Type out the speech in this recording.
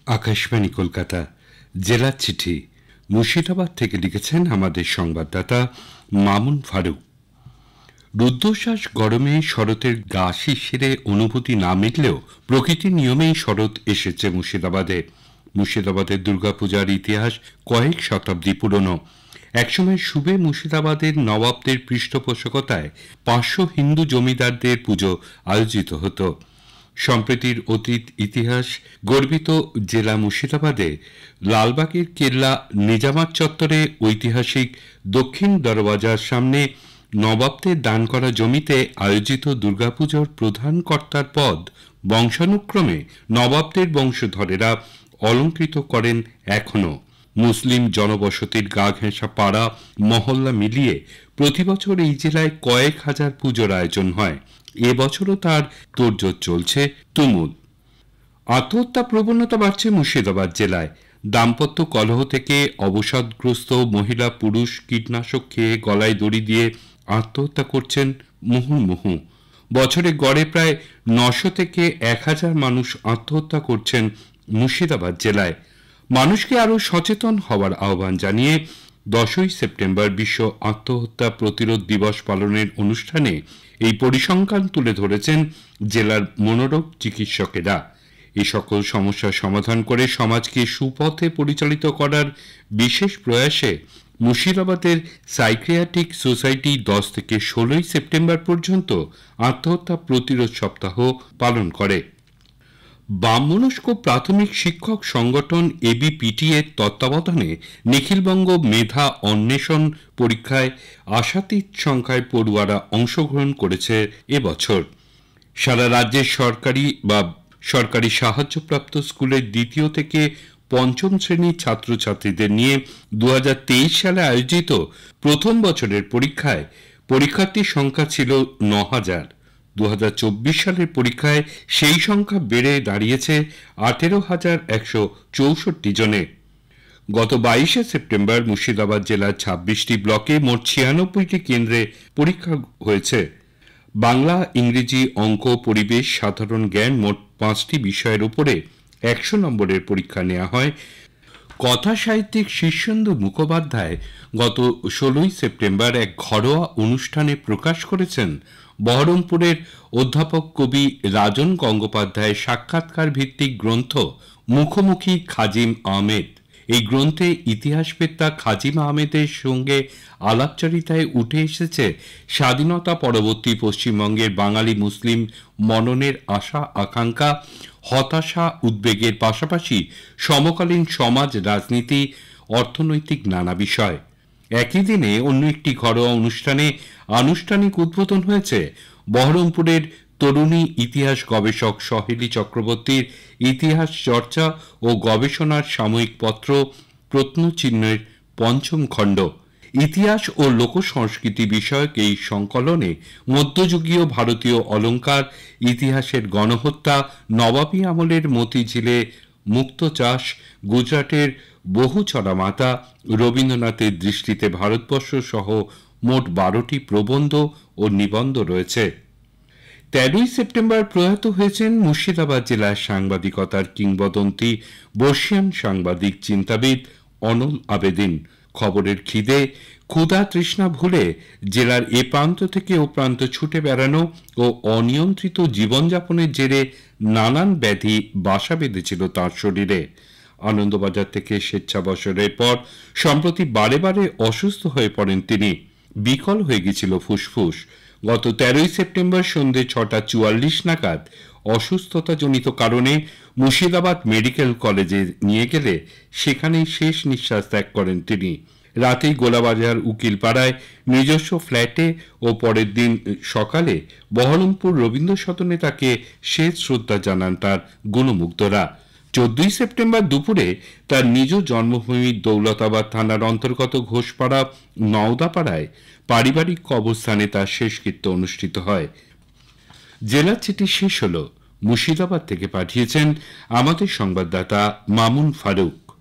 আকাশবাণী কলকাতা জেলা চিঠি মুর্শিদাবাদ থেকে লিখেছেন আমাদের সংবাদদাতা মামুন ফারুক। রুদ্ধশ্বাস গরমে শরতের গা শিশিরে অনুভূতি না মিটলেও প্রকৃতির নিয়মেই শরৎ এসেছে মুর্শিদাবাদে। মুর্শিদাবাদের দুর্গাপূজার ইতিহাস কয়েক শতাব্দী পুরনো। একসময় সুবে মুর্শিদাবাদের নবাবদের পৃষ্ঠপোষকতায় 500 হিন্দু জমিদারদের পুজো আয়োজিত হতো। সম্প্রতির অতীত ইতিহাস গর্বিত জেলা মুর্শিদাবাদে লালবাগের কেল্লা নিজামাত চত্বরে ঐতিহাসিক দক্ষিণ দরওয়াজার সামনে নবাবদের দান করা জমিতে আয়োজিত দুর্গাপুজোর প্রধান কর্তার পদ বংশানুক্রমে নবাবদের বংশধরেরা অলঙ্কৃত করেন। এখনও মুসলিম জনবসতির গা ঘেঁষা পাড়া মহল্লা মিলিয়ে প্রতিবছর এই জেলায় কয়েক হাজার পুজোর আয়োজন হয়। এবছরও তার তোড়জোড় চলছে তুমুল। আত্মহত্যা প্রবণতা বাড়ছে মুর্শিদাবাদ জেলায়। দাম্পত্য কলহ থেকে অবসাদগ্রস্ত মহিলা পুরুষ কীটনাশক খেয়ে গলায় দড়ি দিয়ে আত্মহত্যা করছেন মুহুর্মুহু। বছরে গড়ে প্রায় 900 থেকে 1000 মানুষ আত্মহত্যা করছেন মুর্শিদাবাদ জেলায়। মানুষকে আরও সচেতন হওয়ার আহ্বান জানিয়ে 10ই সেপ্টেম্বর বিশ্ব আত্মহত্যা প্রতিরোধ দিবস পালনের অনুষ্ঠানে এই পরিসংখ্যান তুলে ধরেছেন জেলার মনোরোগ চিকিৎসকেরা। এই সকল সমস্যার সমাধান করে সমাজকে সুপথে পরিচালিত করার বিশেষ প্রয়াসে মুর্শিদাবাদের সাইকিয়াট্রিক সোসাইটি 10 থেকে 16ই সেপ্টেম্বর পর্যন্ত আত্মহত্যা প্রতিরোধ সপ্তাহ পালন করে। বামমনস্ক প্রাথমিক শিক্ষক সংগঠন এবিপিটি এর তত্ত্বাবধানে নিখিলবঙ্গ মেধা অন্বেষণ পরীক্ষায় আশাতীত সংখ্যায় পড়ুয়ারা অংশগ্রহণ করেছে এবছর। সারা রাজ্যের সরকারি সাহায্যপ্রাপ্ত স্কুলের 2য় থেকে 5ম শ্রেণীর ছাত্রছাত্রীদের নিয়ে 2023 সালে আয়োজিত প্রথম বছরের পরীক্ষায় পরীক্ষার্থীর সংখ্যা ছিল 9000। 2024 সালের পরীক্ষায় সেই সংখ্যা বেড়ে দাঁড়িয়েছে 18,164 জনে। গত 22শে সেপ্টেম্বর মুর্শিদাবাদ জেলার 26টি ব্লকে মোট 96টি কেন্দ্রে পরীক্ষা হয়েছে। বাংলা, ইংরেজি, অঙ্ক, পরিবেশ, সাধারণ জ্ঞান মোট 5টি বিষয়ের উপরে 100 নম্বরের পরীক্ষা নেওয়া হয়। কথা সাহিত্যিক শীর্ষেন্দু মুখোপাধ্যায় গত 16ই সেপ্টেম্বর এক ঘরোয়া অনুষ্ঠানে প্রকাশ করেছেন বহরমপুরের অধ্যাপক কবি রাজন গঙ্গোপাধ্যায়ের সাক্ষাৎকার ভিত্তিক গ্রন্থ মুখোমুখি খাজিম আহমেদ। এই গ্রন্থে ইতিহাসবেত্তা খাজিম আহমেদের সঙ্গে আলাপচারিতায় উঠে এসেছে স্বাধীনতা পরবর্তী পশ্চিমবঙ্গের বাঙালি মুসলিম মননের আশা আকাঙ্ক্ষা, হতাশা, উদ্বেগের পাশাপাশি সমকালীন সমাজ, রাজনীতি, অর্থনৈতিক নানা বিষয়। একই দিনে অন্য একটি ঘরোয়া অনুষ্ঠানে আনুষ্ঠানিক উদ্বোধন হয়েছে বহরমপুরের তরুণী ইতিহাস গবেষক সহেলী চক্রবর্তীর ইতিহাস চর্চা ও গবেষণার সাময়িক পত্র প্রত্নচিহ্নের 5ম খণ্ড। ইতিহাস ও লোকসংস্কৃতি বিষয়ক এই সংকলনে মধ্যযুগীয় ভারতীয় অলঙ্কার, ইতিহাসের গণহত্যা, নবাবী আমলের মতিঝিলে মুক্ত চাষ, গুজরাটের বহুচরা মাতা, রবীন্দ্রনাথের দৃষ্টিতে ভারতবর্ষ সহ মোট 12টি প্রবন্ধ ও নিবন্ধ রয়েছে। 13ই সেপ্টেম্বর প্রয়াত হয়েছেন মুর্শিদাবাদ জেলার সাংবাদিকতার কিংবদন্তি বর্ষিয়ান সাংবাদিক চিন্তাবিদ অনল আবেদিন। খবরের খিদে, ক্ষুধা তৃষ্ণা ভুলে জেলার এ প্রান্ত থেকে ও প্রান্ত ছুটে বেড়ানো ও অনিয়ন্ত্রিত জীবনযাপনের জেরে নানান ব্যাধি বাসা বেঁধেছিল তাঁর শরীরে। আনন্দবাজার থেকে স্বেচ্ছাবসরের পর সম্প্রতি বারে বারে অসুস্থ হয়ে পড়েন তিনি। বিকল হয়ে গেছিল ফুসফুস। গত 13ই সেপ্টেম্বর সন্ধ্যে 6:44 নাগাদ অসুস্থতাজনিত কারণে মুর্শিদাবাদ মেডিকেল কলেজে নিয়ে গেলে সেখানেই শেষ নিঃশ্বাস ত্যাগ করেন তিনি। রাতেই গোলাবাজার উকিলপাড়ায় নিজস্ব ফ্ল্যাটে ও পরের দিন সকালে বহরমপুর রবীন্দ্র সদনে তাকে শেষ শ্রদ্ধা জানান তার গুণমুগ্ধরা। 14ই সেপ্টেম্বর দুপুরে তার নিজ জন্মভূমি দৌলতাবাদ থানার অন্তর্গত ঘোষপাড়া নওদাপাড়ায় পারিবারিক কবরস্থানে তার শেষকৃত্য অনুষ্ঠিত হয়। জেলার চিঠি শেষ হল। মুর্শিদাবাদ থেকে পাঠিয়েছেন আমাদের সংবাদদাতা মামুন ফারুক।